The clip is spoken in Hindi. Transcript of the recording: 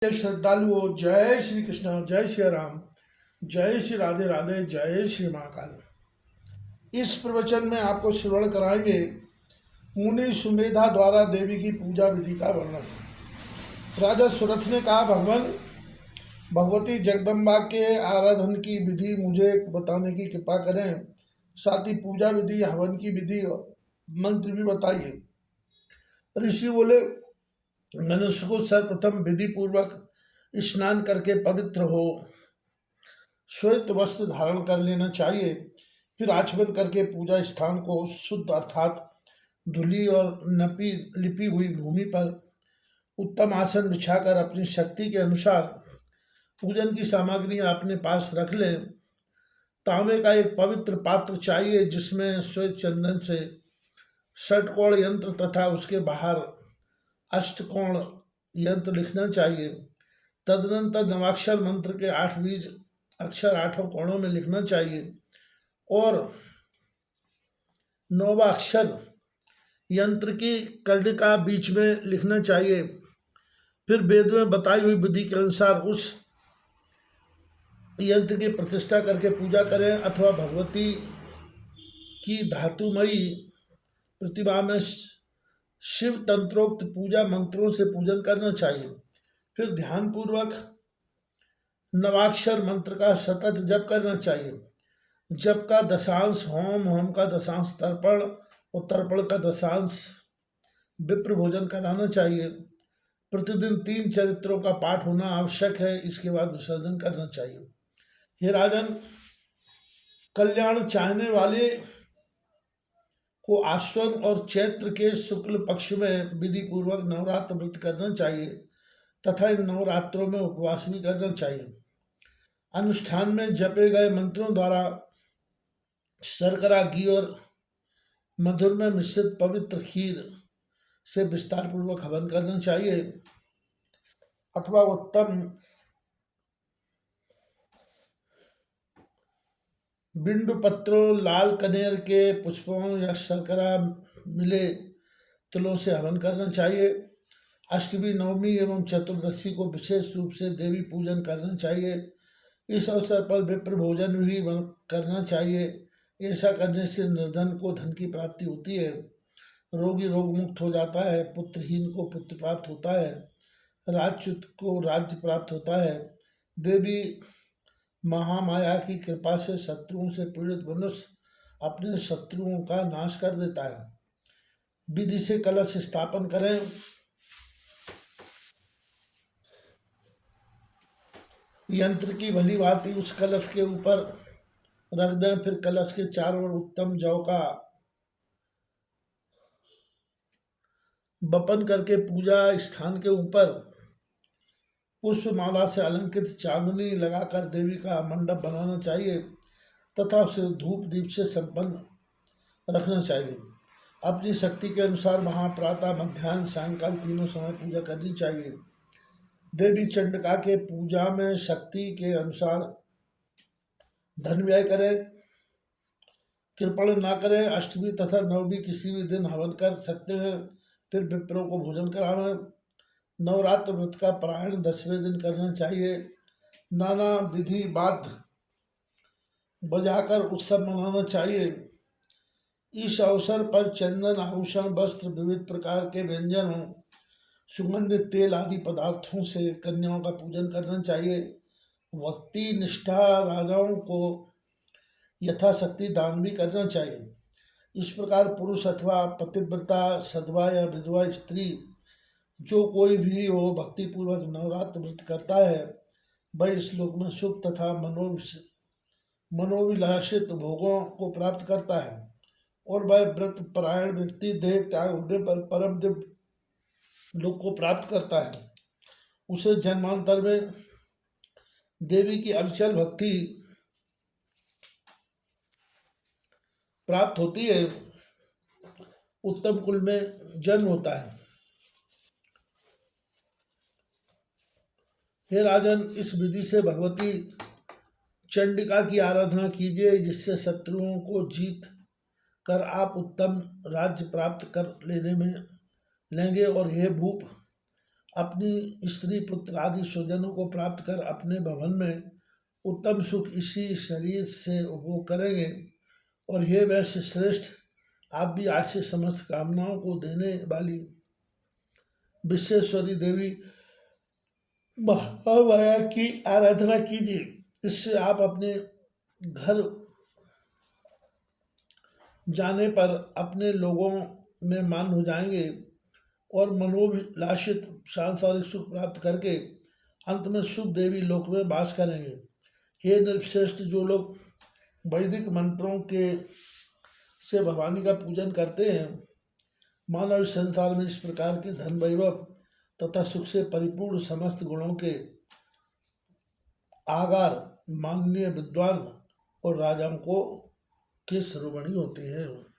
श्रद्धालुओं, जय श्री कृष्ण, जय श्री राम, जय श्री राधे राधे, जय श्री महाकाल। इस प्रवचन में आपको श्रवण कराएंगे मुनि सुमेधा द्वारा देवी की पूजा विधि का वर्णन। राजा सुरथ ने कहा, भगवती जगदम्बा के आराधन की विधि मुझे बताने की कृपा करें, साथ ही पूजा विधि, हवन की विधि, मंत्र भी बताइए। ऋषि बोले, मनुष्य को सर्वप्रथम विधि पूर्वक स्नान करके पवित्र हो श्वेत वस्त्र धारण कर लेना चाहिए। फिर आचमन करके पूजा स्थान को शुद्ध अर्थात धुली और लिपी हुई भूमि पर उत्तम आसन बिछाकर अपनी शक्ति के अनुसार पूजन की सामग्री अपने पास रख लें। तांबे का एक पवित्र पात्र चाहिए जिसमें श्वेत चंदन से षटकोण यंत्र तथा उसके बाहर अष्टकोण यंत्र लिखना चाहिए। तदनंतर नवाक्षर मंत्र के 8 बीज अक्षर 8 कोणों में लिखना चाहिए और 9वां अक्षर यंत्र की कर्णिका बीच में लिखना चाहिए। फिर वेद में बताई हुई विधि के अनुसार उस यंत्र की प्रतिष्ठा करके पूजा करें अथवा भगवती की धातुमयी प्रतिमा में शिव तंत्रोक्त पूजा मंत्रों से पूजन करना चाहिए। फिर ध्यानपूर्वक नवाक्षर मंत्र का सतत जप करना चाहिए। जप का दशांश होम, होम का दशांश तर्पण और तर्पण का दशांश विप्र भोजन कराना चाहिए। प्रतिदिन 3 चरित्रों का पाठ होना आवश्यक है, इसके बाद विसर्जन करना चाहिए। हे राजन, कल्याण चाहने वाले को आश्वन और चैत्र के शुक्ल पक्ष में विधि पूर्वक नवरात्र व्रत करना चाहिए तथा इन नवरात्रों में उपवास भी करना चाहिए। अनुष्ठान में जपे गए मंत्रों द्वारा शर्करा, घी और मधुर में मिश्रित पवित्र खीर से विस्तार पूर्वक हवन करना चाहिए अथवा उत्तम बिंडु पत्रों, लाल कनेर के पुष्पों या शर्करा मिले तिलों से हवन करना चाहिए। अष्टमी, नवमी एवं चतुर्दशी को विशेष रूप से देवी पूजन करना चाहिए। इस अवसर पर विप्र भोजन भी करना चाहिए। ऐसा करने से निर्धन को धन की प्राप्ति होती है, रोगी रोग मुक्त हो जाता है, पुत्रहीन को पुत्र प्राप्त होता है, राजच्युत को राज्य प्राप्त होता है। देवी महामाया की कृपा से शत्रुओं से पीड़ित मनुष्य अपने शत्रुओं का नाश कर देता है। विधि से कलश स्थापन करें। यंत्र की भली भांति उस कलश के ऊपर रख दें। फिर कलश के चारों ओर उत्तम जौ का बपन करके पूजा स्थान के ऊपर पुष्पमाला से अलंकृत चांदनी लगाकर देवी का मंडप बनाना चाहिए तथा उसे धूप दीप से संपन्न रखना चाहिए। अपनी शक्ति के अनुसार वहाँ प्रातः, मध्याह्न, सायंकाल तीनों समय पूजा करनी चाहिए। देवी चंडिका के पूजा में शक्ति के अनुसार धन व्यय करें, कृपण ना करें। अष्टमी तथा नवमी किसी भी दिन हवन कर सकते हैं। फिर विप्रों को भोजन कराना। नवरात्र व्रत का पारायण 10वें दिन करना चाहिए। नाना विधि वाद्य बजाकर उत्सव मनाना चाहिए। इस अवसर पर चंदन, आभूषण, वस्त्र, विविध प्रकार के व्यंजनों, सुगंधित तेल आदि पदार्थों से कन्याओं का पूजन करना चाहिए। भक्ति निष्ठा राजाओं को यथाशक्ति दान भी करना चाहिए। इस प्रकार पुरुष अथवा पतिव्रता, सधवा या विधवा स्त्री जो कोई भी हो भक्तिपूर्वक नवरात्र व्रत करता है वह इस लोक में सुख तथा मनोविलासित भोगों को प्राप्त करता है और वह व्रत परायण व्यक्ति देह त्याग होने पर परम दिव्य लोक को प्राप्त करता है। उसे जन्मांतर में देवी की अविचल भक्ति प्राप्त होती है, उत्तम कुल में जन्म होता है। हे राजन, इस विधि से भगवती चंडिका की आराधना कीजिए जिससे शत्रुओं को जीत कर आप उत्तम राज्य प्राप्त कर लेने में लेंगे। और हे भूप, अपनी स्त्री पुत्र आदि स्वजनों को प्राप्त कर अपने भवन में उत्तम सुख इसी शरीर से उपभोग करेंगे। और हे वैश्य श्रेष्ठ, आप भी आज से समस्त कामनाओं को देने वाली विश्वेश्वरी देवी महामाया की आराधना कीजिए। इससे आप अपने घर जाने पर अपने लोगों में मान हो जाएंगे और मनोभिलाषित सांसारिक सुख प्राप्त करके अंत में सुख देवी लोक में वास करेंगे। हे नृपश्रेष्ठ, जो लोग वैदिक मंत्रों के से भवानी का पूजन करते हैं, मानव संसार में इस प्रकार के धन वैभव तथा सुख से परिपूर्ण समस्त गुणों के आगार माननीय विद्वान और राजाओं को के शिरोमणि होते हैं।